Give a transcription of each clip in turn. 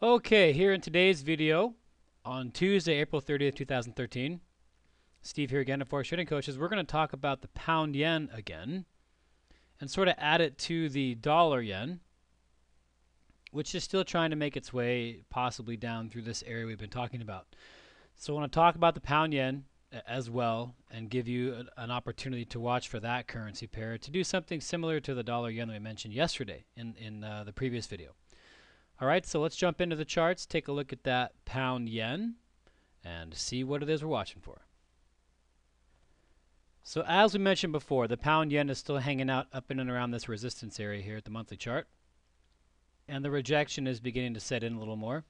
Okay, here in today's video on Tuesday, April 30th, 2013, Steve here again at Forex Trading Coaches. We're going to talk about the pound yen again and sort of add it to the dollar yen, which is still trying to make its way possibly down through this area we've been talking about. So I want to talk about the pound yen as well and give you an opportunity to watch for that currency pair to do something similar to the dollar yen that we mentioned yesterday in the previous video. All right, so let's jump into the charts, take a look at that pound yen, and see what it is we're watching for. So as we mentioned before, the pound yen is still hanging out up in and around this resistance area here at the monthly chart. And the rejection is beginning to set in a little more.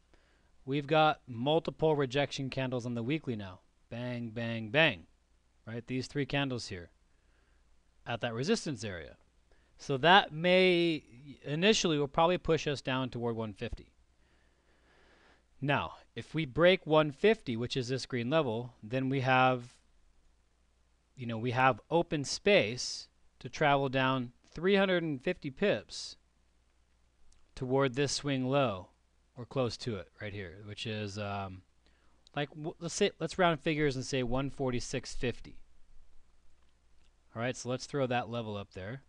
We've got multiple rejection candles on the weekly now. Bang, bang, bang. Right, these three candles here at that resistance area. So that may initially will probably push us down toward 150. Now, if we break 150, which is this green level, then we have open space to travel down 350 pips toward this swing low or close to it right here, which is let's round figures and say 146.50. All right, so let's throw that level up there.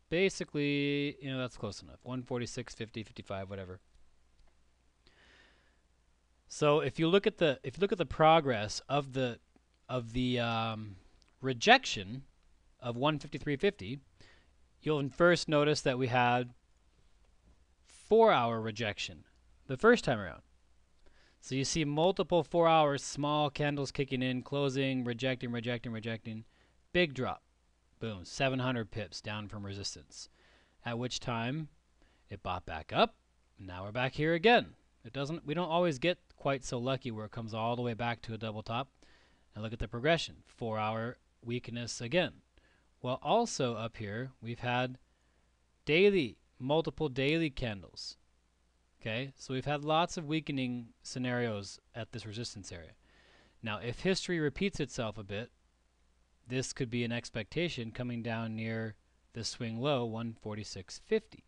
Basically, that's close enough. 146.50, 55, whatever. So if you look at the progress of the rejection of 153.50, you'll first notice that we had 4-hour rejection the first time around. So you see multiple 4-hour small candles kicking in, closing, rejecting, rejecting, rejecting. Big drop. Boom, 700 pips down from resistance. At which time it bought back up. Now we're back here again. We don't always get quite so lucky where it comes all the way back to a double top. And look at the progression. 4-hour weakness again. Well, also up here we've had multiple daily candles. Okay, so we've had lots of weakening scenarios at this resistance area. Now, if history repeats itself a bit, this could be an expectation coming down near the swing low, 146.50.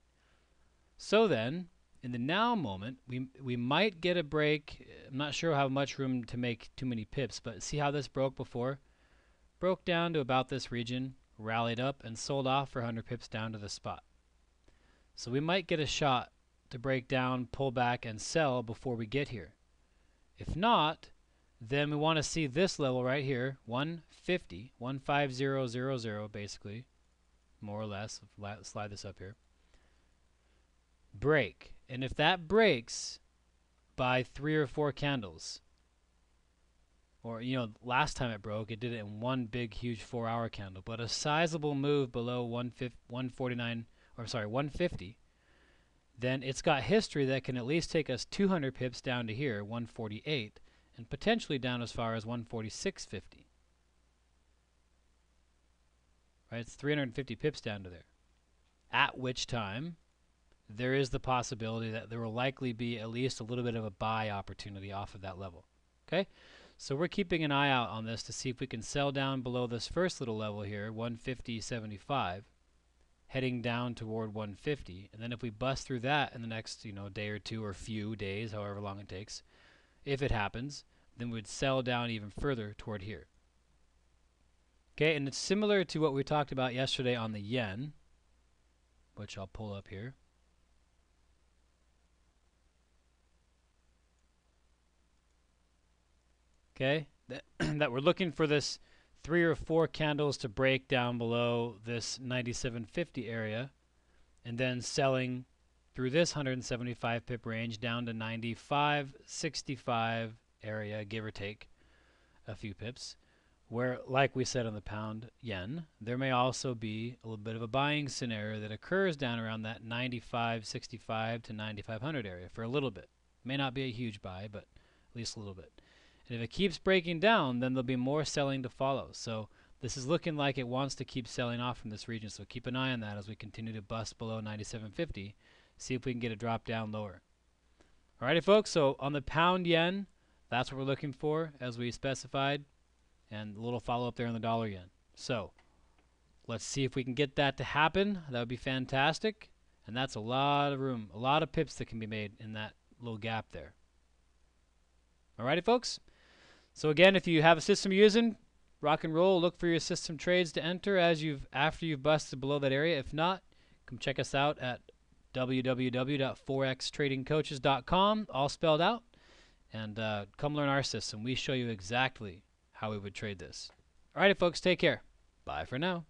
So then, in the now moment, we might get a break. I'm not sure how much room to make too many pips, but see how this broke before? Broke down to about this region, rallied up, and sold off for 100 pips down to the spot. So we might get a shot to break down, pull back, and sell before we get here. If not, then we want to see this level right here, 150, 15000 basically, more or less. Slide this up here. Break. And if that breaks by 3 or 4 candles, or last time it broke, it did it in one big huge 4-hour candle, but a sizable move below 150, then it's got history that can at least take us 200 pips down to here, 148, and potentially down as far as 146.50. Right, it's 350 pips down to there. At which time, there is the possibility that there will likely be at least a little bit of a buy opportunity off of that level. Okay, so we're keeping an eye out on this to see if we can sell down below this first little level here, 150.75, heading down toward 150, and then if we bust through that in the next day or two or few days, however long it takes, if it happens, then we'd sell down even further toward here. Okay, and it's similar to what we talked about yesterday on the yen, which I'll pull up here. Okay, that we're looking for this 3 or 4 candles to break down below this 97.50 area, and then selling through this 175 pip range down to 95.65 area, give or take a few pips, where, like we said on the pound yen, there may also be a little bit of a buying scenario that occurs down around that 95.65 to 9,500 area for a little bit. May not be a huge buy, but at least a little bit. And if it keeps breaking down, then there'll be more selling to follow. So this is looking like it wants to keep selling off from this region. So keep an eye on that as we continue to bust below 97.50. See if we can get a drop down lower. Alrighty, folks. So on the pound yen, that's what we're looking for as we specified. And a little follow up there on the dollar yen. So let's see if we can get that to happen. That would be fantastic. And that's a lot of room, a lot of pips that can be made in that little gap there. Alrighty, folks. So again, if you have a system you're using, rock and roll. Look for your system trades to enter after you've busted below that area. If not, come check us out at www.forextradingcoaches.com, all spelled out, and come learn our system. We show you exactly how we would trade this. Alrighty, folks. Take care. Bye for now.